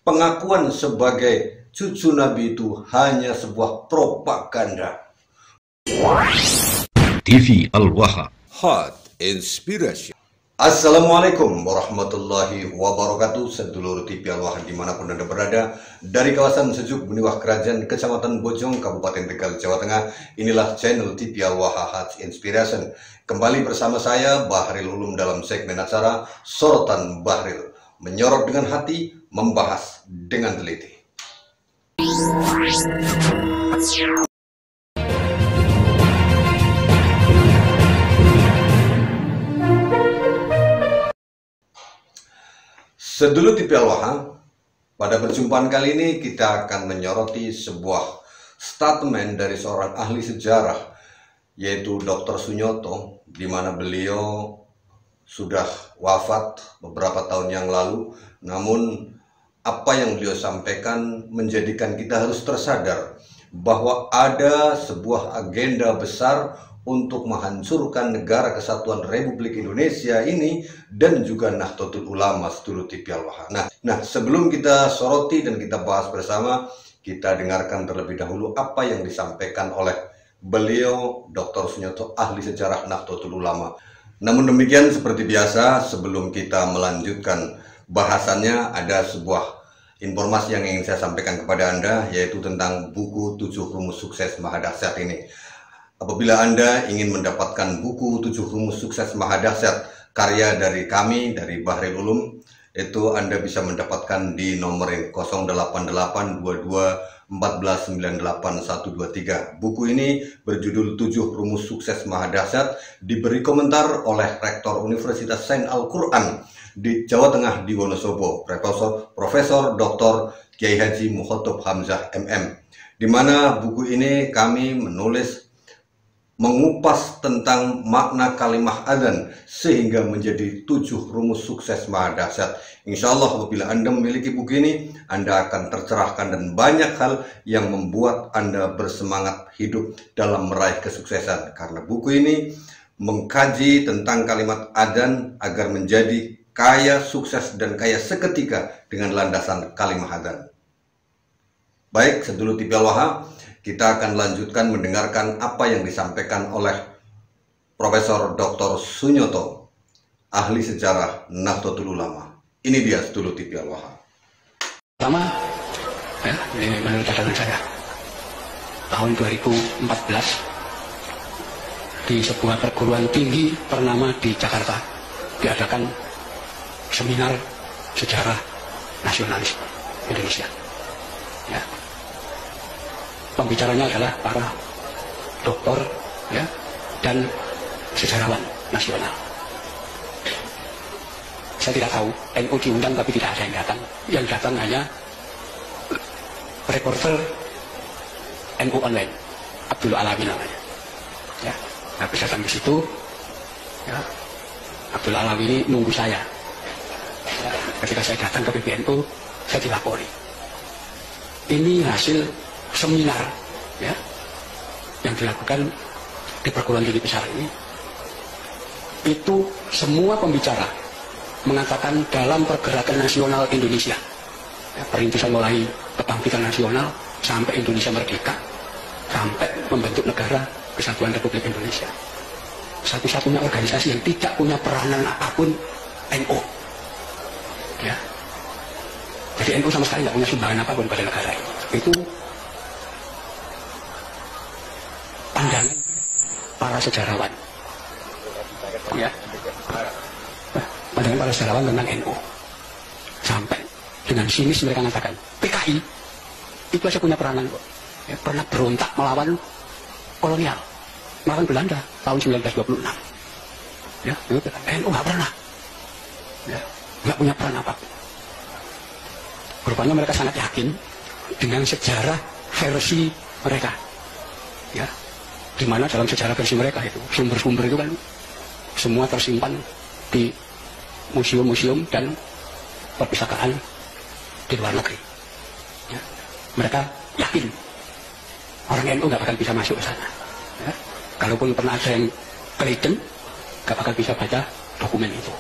pengakuan sebagai cucu Nabi itu hanya sebuah propaganda. TV Al-Waha, Hot Inspiration. Assalamualaikum warahmatullahi wabarakatuh. Sedulur TV Al-Waha dimanapun Anda berada, dari kawasan Sejuk Beniwah Kerajaan Kecamatan Bojong Kabupaten Tegal Jawa Tengah, inilah channel TV Al-Waha Hot Inspiration. Kembali bersama saya Bahril Ulum dalam segmen acara Sorotan Bahril, menyorot dengan hati, membahas dengan teliti. Sedulur TV Al-Waha, pada perjumpaan kali ini kita akan menyoroti sebuah statement dari seorang ahli sejarah, yaitu Dr. Sunyoto, di mana beliau sudah wafat beberapa tahun yang lalu. Namun apa yang beliau sampaikan menjadikan kita harus tersadar bahwa ada sebuah agenda besar untuk menghancurkan negara kesatuan Republik Indonesia ini dan juga Nahdlatul Ulama, sedulur TV Al-Waha. Nah, sebelum kita soroti dan kita bahas bersama, kita dengarkan terlebih dahulu apa yang disampaikan oleh beliau Dr. Sunyoto, ahli sejarah Nahdlatul Ulama. Namun demikian, seperti biasa, sebelum kita melanjutkan bahasannya, ada sebuah informasi yang ingin saya sampaikan kepada Anda, yaitu tentang buku 7 Rumus Sukses Mahadahsyat ini. Apabila Anda ingin mendapatkan buku 7 Rumus Sukses Mahadahsyat karya dari kami, dari Bahril Ulum, itu Anda bisa mendapatkan di nomor 088214998123. Buku ini berjudul 7 Rumus Sukses Mahadahsyat, diberi komentar oleh Rektor Universitas Sains Al-Quran di Jawa Tengah di Wonosobo, Profesor Dr. Kiai Haji Mukhotob Hamzah MM. Di mana buku ini kami mengupas tentang makna kalimah adzan sehingga menjadi 7 rumus sukses mahadahsyat. Insya Allah apabila Anda memiliki buku ini, Anda akan tercerahkan dan banyak hal yang membuat Anda bersemangat hidup dalam meraih kesuksesan. Karena buku ini mengkaji tentang kalimat adzan agar menjadi kaya, sukses, dan kaya seketika dengan landasan kalimah adzan. Baik, sedulur TV Al-Waha, kita akan lanjutkan mendengarkan apa yang disampaikan oleh Profesor Dr. Sunyoto, ahli sejarah Nahdlatul Ulama. Ini dia sedulur TV Al-Waha. Pertama, ini menurut catatan saya, tahun 2014 di sebuah perguruan tinggi ternama di Jakarta diadakan seminar sejarah nasionalis Indonesia. Ya. Pembicaranya adalah para doktor, ya, dan sejarawan nasional. Saya tidak tahu, NU diundang tapi tidak ada yang datang. Yang datang hanya reporter NU online, Abdul Alawi namanya. Ya, habis datang di situ, ya, Abdul Alawi ini nunggu saya. Ya, ketika saya datang ke PBNU, saya dilapori. Ini hasil seminar, ya, yang dilakukan di perguruan tinggi besar ini. Itu semua pembicara mengatakan dalam pergerakan nasional Indonesia, ya, perintisan mulai kebangkitan nasional sampai Indonesia merdeka, sampai membentuk negara kesatuan Republik Indonesia, satu-satunya organisasi yang tidak punya peranan apapun NU. Ya, jadi NU sama sekali tidak punya sumbangan apapun pada negara ini. Itu pandangan para sejarawan, ya, pandangan para sejarawan tentang NU. Sampai dengan sinis mereka mengatakan PKI itu aja punya peranan kok, ya, pernah berontak melawan kolonial, melawan Belanda tahun 1926. Ya, NU nggak pernah, ya, nggak punya peran apapun. Rupanya mereka sangat yakin dengan sejarah versi mereka, ya, di mana dalam sejarah versi mereka itu sumber-sumber itu kan semua tersimpan di museum-museum dan perpustakaan di luar negeri. Ya. Mereka yakin orang NU nggak bakal bisa masuk ke sana. Ya. Kalaupun pernah ada yang keliten, nggak bakal bisa baca dokumen itu.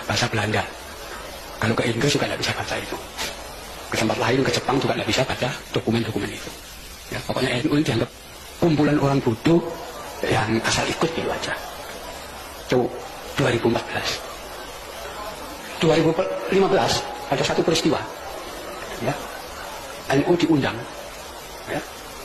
Bahasa Belanda. Kalau ke Inggris juga nggak bisa baca itu. ke tempat lain, ke Jepang juga nggak bisa baca dokumen-dokumen itu. Ya, pokoknya NU ini dianggap kumpulan orang bodoh yang asal ikut gitu aja. Itu 2014. 2015 ada satu peristiwa, ya, NU diundang, ya,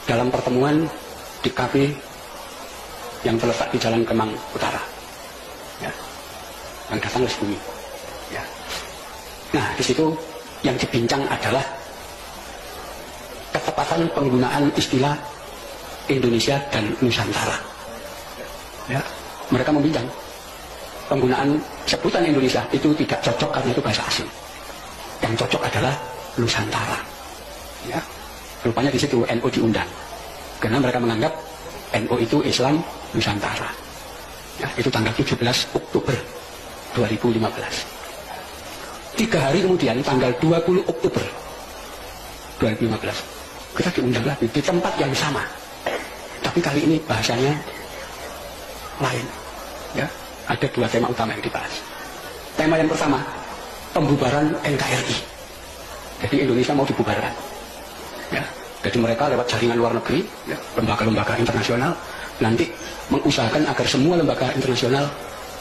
dalam pertemuan di kafe yang terletak di Jalan Kemang Utara, ya, yang datang dari bumi, ya. Nah, di situ yang dibincang adalah ketepatan penggunaan istilah Indonesia dan Nusantara. Ya, mereka membincang penggunaan sebutan Indonesia itu tidak cocok karena itu bahasa asing. Yang cocok adalah Nusantara. Ya, rupanya di situ NU diundang karena mereka menganggap NU itu Islam Nusantara. Ya, itu tanggal 17 Oktober 2015. 3 hari kemudian tanggal 20 Oktober 2015 kita diundang lagi di tempat yang sama, tapi kali ini bahasanya lain. Ya, ada 2 tema utama yang dibahas. Tema yang pertama, pembubaran NKRI. Jadi Indonesia mau dibubarkan. Ya, jadi mereka lewat jaringan luar negeri, ya, lembaga-lembaga internasional nanti mengusahakan agar semua lembaga internasional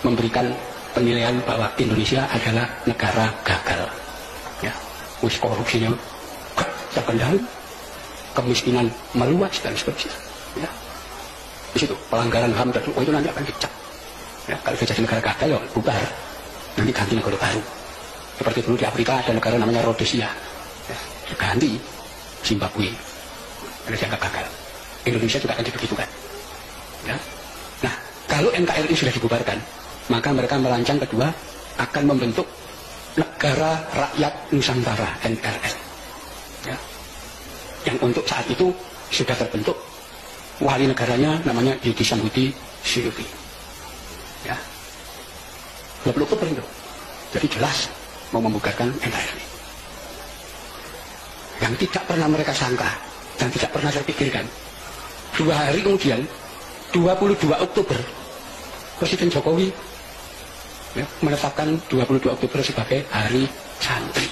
memberikan penilaian bahwa Indonesia adalah negara gagal. Ya, wis korupsinya gak terkendali, kemiskinan meluas dan seterusnya. Ya, di situ pelanggaran HAM dan itu nanti akan dicap. Ya, kalau sudah jadi negara gagal, ya bubar. Nanti ganti negara baru. Seperti dulu di Afrika ada negara namanya Rhodesia. Ya, ganti Zimbabwe. Ada dianggap gagal. Indonesia juga akan dibegitukan. Ya. Nah, kalau NKRI sudah dibubarkan, maka mereka merancang kedua akan membentuk Negara Rakyat Nusantara (NRN). Ya. Yang untuk saat itu sudah terbentuk, wali negaranya namanya Yudi Samhudi Syuuti. Ya, 20 Oktober itu. Jadi jelas mau membubarkan NKRI. Yang tidak pernah mereka sangka dan tidak pernah saya pikirkan, 2 hari kemudian 22 Oktober Presiden Jokowi, ya, menetapkan 22 Oktober sebagai Hari Santri.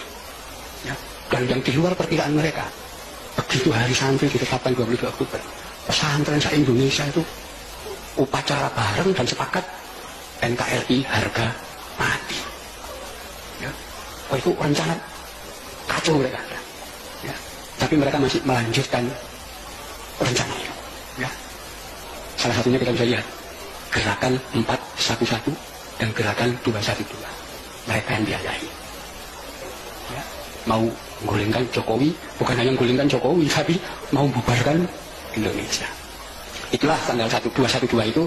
Ya, dan yang di luar perkiraan mereka, begitu Hari Santri ditetapkan 22 Oktober, pesantren se-Indonesia itu upacara bareng dan sepakat NKRI harga mati. Ya, oh, itu rencana kacau mereka. Ya, tapi mereka masih melanjutkan rencana itu. Ya, salah satunya kita bisa lihat gerakan 411 dan gerakan 212. Mereka yang biayai. Ya, mau menggulingkan Jokowi, bukan hanya menggulingkan Jokowi, tapi mau bubarkan Indonesia. Itulah tanggal 212 itu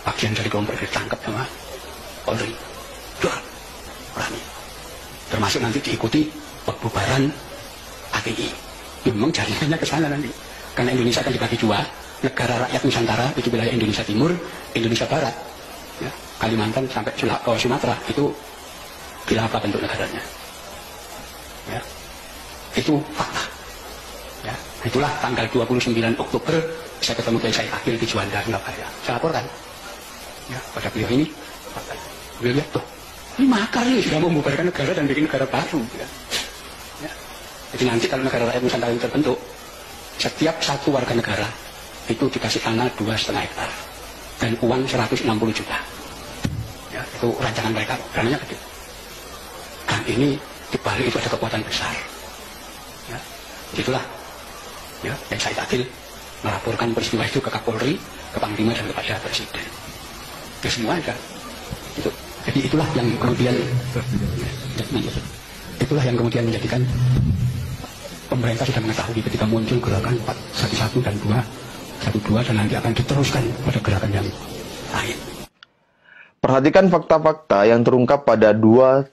bagian dari kelompok ditangkap sama Polri. Dua berani. Termasuk nanti diikuti pembubaran ATI. Memang jaringannya ke sana nanti. Karena Indonesia akan dibagi 2, Negara Rakyat Nusantara itu wilayah Indonesia Timur, Indonesia Barat. Ya, Kalimantan sampai Sumatera itu khilafah bentuk negaranya. Ya, itu fakta. Ya, itulah tanggal 29 Oktober saya ketemu Kiai Said Akil di Juanda, Surabaya. Saya laporkan, ya, pada beliau ini. Beliau lihat tuh, ini makar nih sudah membubarkan negara dan bikin negara baru. Ya. Ya. Jadi nanti kalau Negara Rakyat Nusantara ini terbentuk, setiap satu warga negara itu dikasih tanah 2,5 hektar dan uang 160 juta. Ya, itu rancangan mereka, dananya gede. Dan ini dibalik itu ada kekuatan besar. Ya, itulah, ya, yang saya Akil melaporkan peristiwa itu ke Kapolri, ke Panglima dan kepada Presiden. Itu semua ada. Itu. Jadi itulah yang kemudian menjadikan pemerintah sudah mengetahui ketika muncul gerakan 411 dan 212 dan nanti akan diteruskan pada gerakan yang lain. Perhatikan fakta-fakta yang terungkap pada 2-3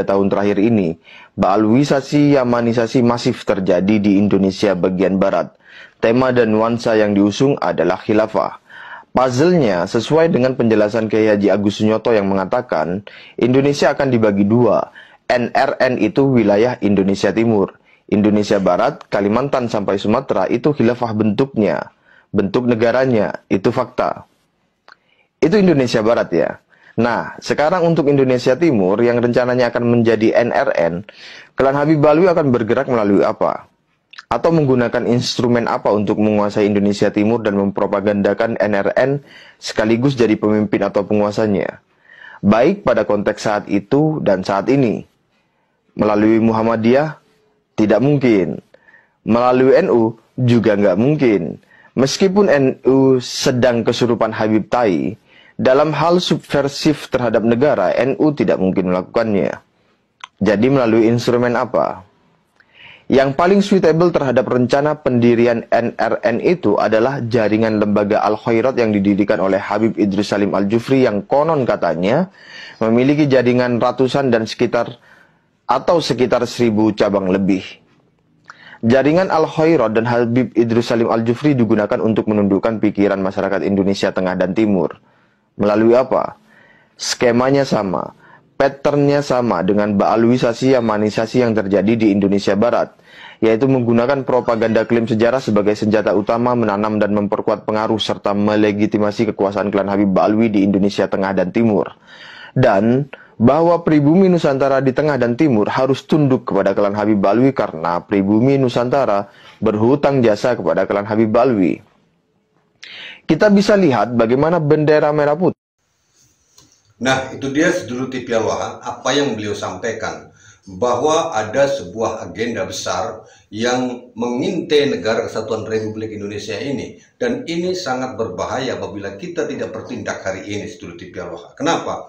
tahun terakhir ini. Baalwisasi Yamanisasi masif terjadi di Indonesia bagian barat. Tema dan nuansa yang diusung adalah khilafah. Puzzle-nya sesuai dengan penjelasan Kiai Haji Agus Sunyoto yang mengatakan Indonesia akan dibagi 2. NRN itu wilayah Indonesia Timur. Indonesia Barat, Kalimantan sampai Sumatera itu khilafah bentuknya. Bentuk negaranya, itu fakta. Itu Indonesia Barat ya. Nah, sekarang untuk Indonesia Timur yang rencananya akan menjadi NRN, klan Habib Alwi akan bergerak melalui apa? Atau menggunakan instrumen apa untuk menguasai Indonesia Timur dan mempropagandakan NRN sekaligus jadi pemimpin atau penguasanya? Baik pada konteks saat itu dan saat ini. Melalui Muhammadiyah? Tidak mungkin. Melalui NU? Juga nggak mungkin. Meskipun NU sedang kesurupan Habib Tai, dalam hal subversif terhadap negara, NU tidak mungkin melakukannya. Jadi melalui instrumen apa? Yang paling suitable terhadap rencana pendirian NRN itu adalah jaringan lembaga Al-Khairat yang didirikan oleh Habib Idrus Salim Al-Jufri yang konon katanya memiliki jaringan ratusan dan sekitar 1.000 cabang lebih. Jaringan Al-Khairat dan Habib Idrus Salim Al-Jufri digunakan untuk menundukkan pikiran masyarakat Indonesia Tengah dan Timur. Melalui apa? Skemanya sama, patternnya sama dengan baalwisasi yamanisasi yang terjadi di Indonesia Barat, yaitu menggunakan propaganda klaim sejarah sebagai senjata utama menanam dan memperkuat pengaruh serta melegitimasi kekuasaan klan Habib Alwi di Indonesia Tengah dan Timur. Dan bahwa pribumi Nusantara di Tengah dan Timur harus tunduk kepada klan Habib Alwi karena pribumi Nusantara berhutang jasa kepada klan Habib Alwi. Kita bisa lihat bagaimana bendera merah putih. Nah, itu dia sedulur TV Al-Waha, apa yang beliau sampaikan, bahwa ada sebuah agenda besar yang mengintai negara kesatuan Republik Indonesia ini, dan ini sangat berbahaya apabila kita tidak bertindak hari ini, sedulur TV Al-Waha. Kenapa?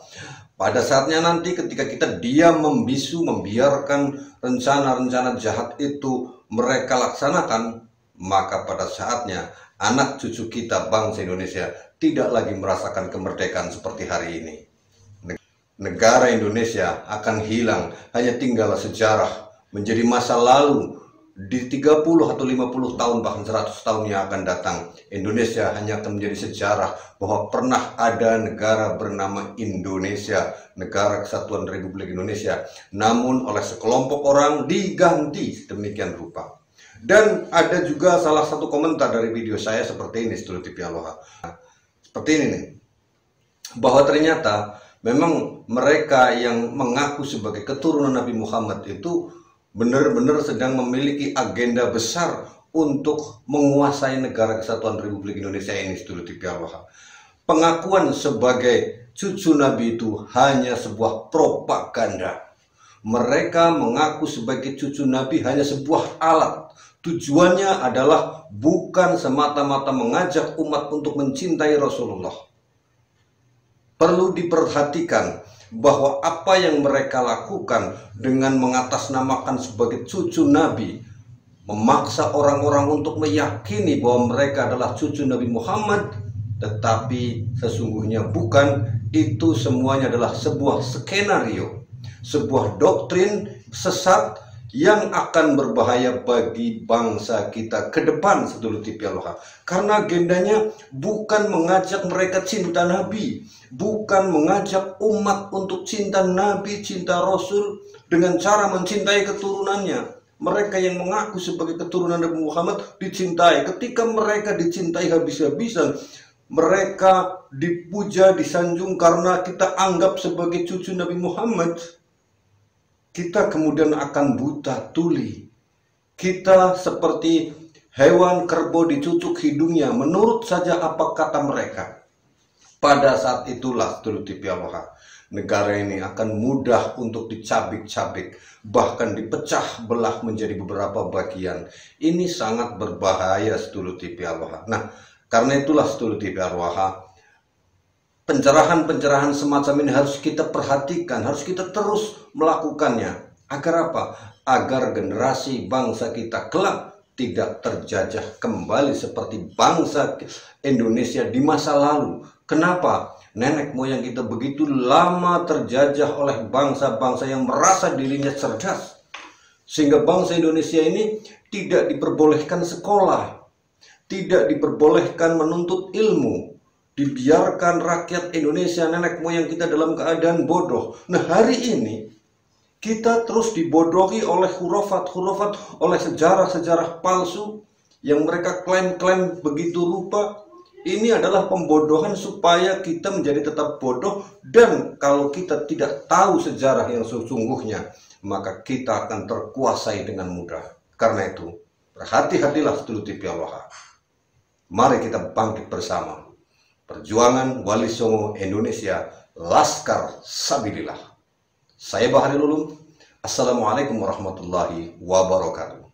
Pada saatnya nanti ketika kita diam membisu, membiarkan rencana-rencana jahat itu mereka laksanakan, maka pada saatnya anak cucu kita bangsa Indonesia tidak lagi merasakan kemerdekaan seperti hari ini. Negara Indonesia akan hilang, hanya tinggal sejarah menjadi masa lalu. Di 30 atau 50 tahun bahkan 100 tahun yang akan datang, Indonesia hanya akan menjadi sejarah bahwa pernah ada negara bernama Indonesia, negara kesatuan Republik Indonesia, namun oleh sekelompok orang diganti sedemikian rupa. Dan ada juga salah satu komentar dari video saya seperti ini, sedulur TV Al-Waha. Seperti ini nih, bahwa ternyata memang mereka yang mengaku sebagai keturunan Nabi Muhammad itu benar-benar sedang memiliki agenda besar untuk menguasai negara kesatuan Republik Indonesia ini, sedulur TV Al-Waha. Pengakuan sebagai cucu Nabi itu hanya sebuah propaganda. Mereka mengaku sebagai cucu Nabi hanya sebuah alat. Tujuannya adalah bukan semata-mata mengajak umat untuk mencintai Rasulullah. Perlu diperhatikan bahwa apa yang mereka lakukan dengan mengatasnamakan sebagai cucu Nabi, memaksa orang-orang untuk meyakini bahwa mereka adalah cucu Nabi Muhammad, tetapi sesungguhnya bukan. Itu semuanya adalah sebuah skenario, sebuah doktrin sesat yang akan berbahaya bagi bangsa kita ke depan, sedulur TV Al-Waha. Karena agendanya bukan mengajak mereka cinta Nabi, bukan mengajak umat untuk cinta Nabi, cinta Rasul dengan cara mencintai keturunannya. Mereka yang mengaku sebagai keturunan Nabi Muhammad dicintai. Ketika mereka dicintai habis-habisan, mereka dipuja, disanjung karena kita anggap sebagai cucu Nabi Muhammad, kita kemudian akan buta tuli. Kita seperti hewan kerbau dicucuk hidungnya, menurut saja apa kata mereka. Pada saat itulah, sedulur TV Al-Waha, negara ini akan mudah untuk dicabik-cabik, bahkan dipecah belah menjadi beberapa bagian. Ini sangat berbahaya, sedulur TV Al-Waha. Nah, karena itulah, sedulur TV Al-Waha, pencerahan-pencerahan semacam ini harus kita perhatikan, harus kita terus melakukannya. Agar apa? Agar generasi bangsa kita kelak tidak terjajah kembali seperti bangsa Indonesia di masa lalu. Kenapa? Nenek moyang kita begitu lama terjajah oleh bangsa-bangsa yang merasa dirinya cerdas, sehingga bangsa Indonesia ini tidak diperbolehkan sekolah, tidak diperbolehkan menuntut ilmu, dibiarkan rakyat Indonesia, nenek moyang kita dalam keadaan bodoh. Nah, hari ini kita terus dibodohi oleh hurufat-hurufat, oleh sejarah-sejarah palsu yang mereka klaim-klaim begitu rupa, Ini adalah pembodohan supaya kita menjadi tetap bodoh, dan kalau kita tidak tahu sejarah yang sesungguhnya, maka kita akan terkuasai dengan mudah. Karena itu, berhati-hatilah sedulur TV Aloha. Mari kita bangkit bersama. Perjuangan Wali Songo Indonesia, Laskar Sabilillah. Saya Bahari Lulung. Assalamualaikum warahmatullahi wabarakatuh.